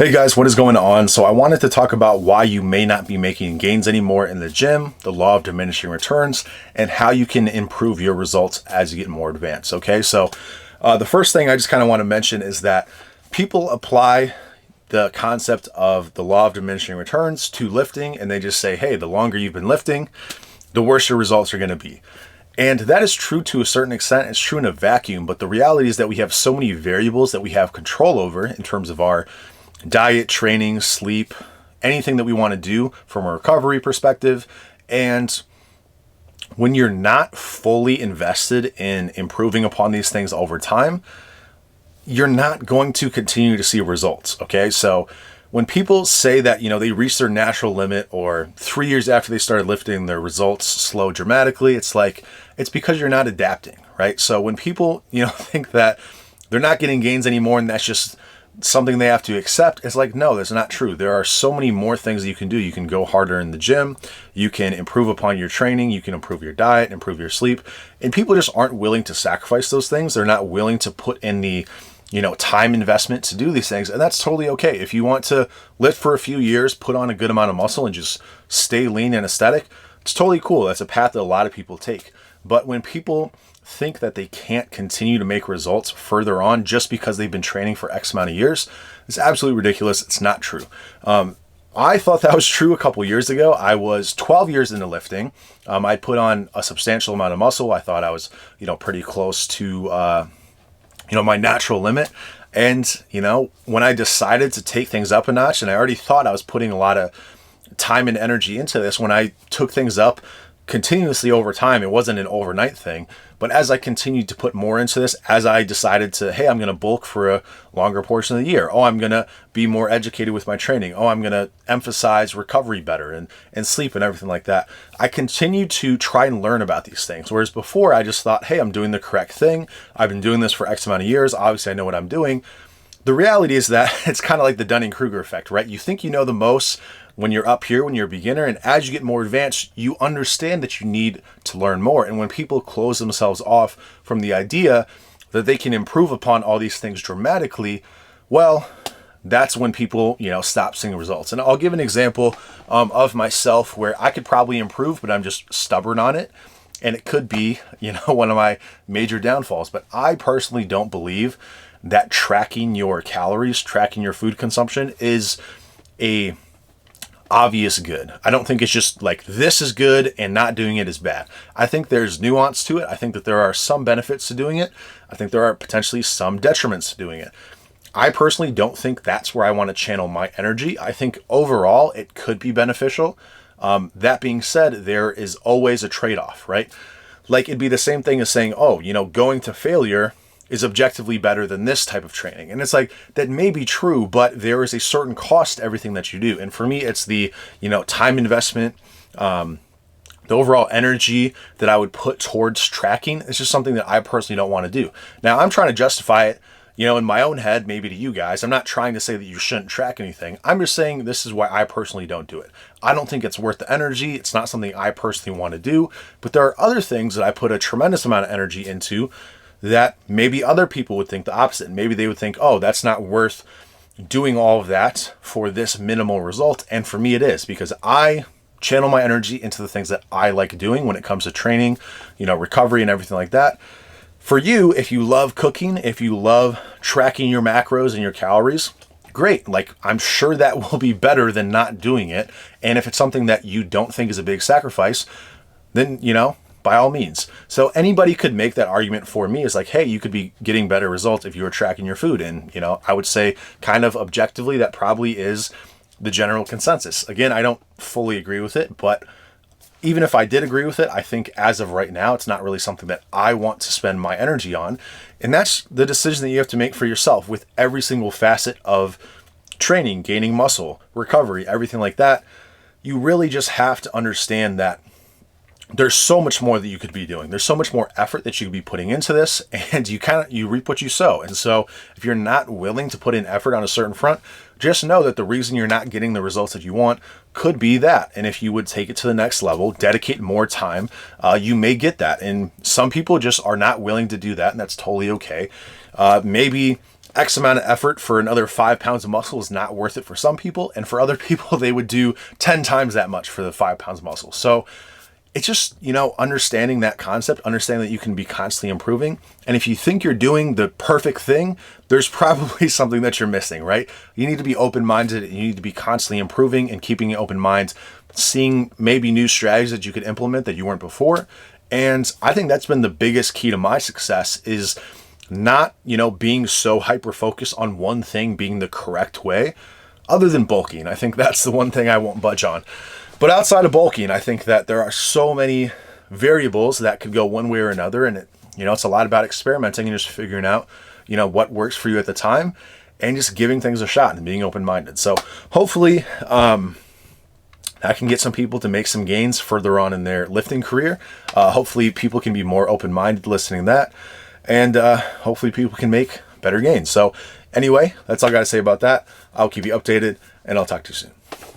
Hey guys, what is going on? So I wanted to talk about why you may not be making gains anymore in the gym, the law of diminishing returns, and how you can improve your results as you get more advanced. Okay, so the first thing I just kind of want to mention is that people apply the concept of the law of diminishing returns to lifting, and they just say, hey, the longer you've been lifting, the worse your results are going to be. And that is true to a certain extent. It's true in a vacuum, but the reality is that we have so many variables that we have control over in terms of our diet, training, sleep, anything that we want to do from a recovery perspective. And when you're not fully invested in improving upon these things over time, you're not going to continue to see results. Okay. So when people say that, they reach their natural limit, or 3 years after they started lifting, their results slow dramatically, it's because you're not adapting, right? So when people, think that they're not getting gains anymore and that's just something they have to accept, it's like, no, that's not true. There are so many more things that you can do. You can go harder in the gym. You can improve upon your training. You can improve your diet, improve your sleep. And people just aren't willing to sacrifice those things. They're not willing to put in the, time investment to do these things. And that's totally okay. If you want to lift for a few years, put on a good amount of muscle and just stay lean and aesthetic, it's totally cool. That's a path that a lot of people take. But when people think that they can't continue to make results further on just because they've been training for X amount of years, it's absolutely ridiculous. It's not true. I thought that was true a couple years ago. I was 12 years into lifting. I put on a substantial amount of muscle. I thought I was, pretty close to, my natural limit. And, when I decided to take things up a notch, and I already thought I was putting a lot of time and energy into this, when I took things up continuously over time, it wasn't an overnight thing. But as I continued to put more into this, as I decided to, hey, I'm going to bulk for a longer portion of the year. Oh, I'm going to be more educated with my training. Oh, I'm going to emphasize recovery better and sleep and everything like that. I continued to try and learn about these things. Whereas before I just thought, hey, I'm doing the correct thing. I've been doing this for X amount of years. Obviously I know what I'm doing. The reality is that it's kind of like the Dunning-Kruger effect, right? You think you know the most when you're up here, when you're a beginner, and as you get more advanced, you understand that you need to learn more. And when people close themselves off from the idea that they can improve upon all these things dramatically, well, that's when people, stop seeing results. And I'll give an example of myself where I could probably improve, but I'm just stubborn on it. And it could be, one of my major downfalls. But I personally don't believe that tracking your calories, tracking your food consumption is a obvious good. I don't think it's just like this is good and not doing it is bad. I think there's nuance to it. I think that there are some benefits to doing it. I think there are potentially some detriments to doing it. I personally don't think that's where I want to channel my energy. I think overall it could be beneficial. That being said, there is always a trade-off, right? Like it'd be the same thing as saying, oh, going to failure is objectively better than this type of training. And it's like, that may be true, but there is a certain cost to everything that you do. And for me, it's the, time investment, the overall energy that I would put towards tracking. It's just something that I personally don't want to do. Now I'm trying to justify it, in my own head, maybe to you guys. I'm not trying to say that you shouldn't track anything. I'm just saying this is why I personally don't do it. I don't think it's worth the energy. It's not something I personally want to do, but there are other things that I put a tremendous amount of energy into that maybe other people would think the opposite. Maybe they would think, oh, that's not worth doing all of that for this minimal result. And for me, it is, because I channel my energy into the things that I like doing when it comes to training, recovery and everything like that. For you, if you love cooking, if you love tracking your macros and your calories, great. Like, I'm sure that will be better than not doing it. And if it's something that you don't think is a big sacrifice, then, by all means. So anybody could make that argument for me. It's like, hey, you could be getting better results if you were tracking your food. And, I would say kind of objectively, that probably is the general consensus. Again, I don't fully agree with it, but even if I did agree with it, I think as of right now, it's not really something that I want to spend my energy on. And that's the decision that you have to make for yourself with every single facet of training, gaining muscle, recovery, everything like that. You really just have to understand that there's so much more that you could be doing. There's so much more effort that you could be putting into this, and you reap what you sow. And so if you're not willing to put in effort on a certain front, just know that the reason you're not getting the results that you want could be that. And if you would take it to the next level, dedicate more time, you may get that. And some people just are not willing to do that, and that's totally okay. Maybe X amount of effort for another 5 pounds of muscle is not worth it for some people. And for other people, they would do 10 times that much for the 5 pounds of muscle. So it's just, understanding that concept, understanding that you can be constantly improving. And if you think you're doing the perfect thing, there's probably something that you're missing, right? You need to be open-minded, and you need to be constantly improving and keeping an open mind, seeing maybe new strategies that you could implement that you weren't before. And I think that's been the biggest key to my success, is not, being so hyper-focused on one thing being the correct way, other than bulking. I think that's the one thing I won't budge on. But outside of bulking, I think that there are so many variables that could go one way or another. And it's a lot about experimenting and just figuring out, what works for you at the time, and just giving things a shot and being open-minded. So hopefully, I can get some people to make some gains further on in their lifting career. Hopefully people can be more open-minded listening to that. And hopefully people can make better gains. So anyway, that's all I got to say about that. I'll keep you updated, and I'll talk to you soon.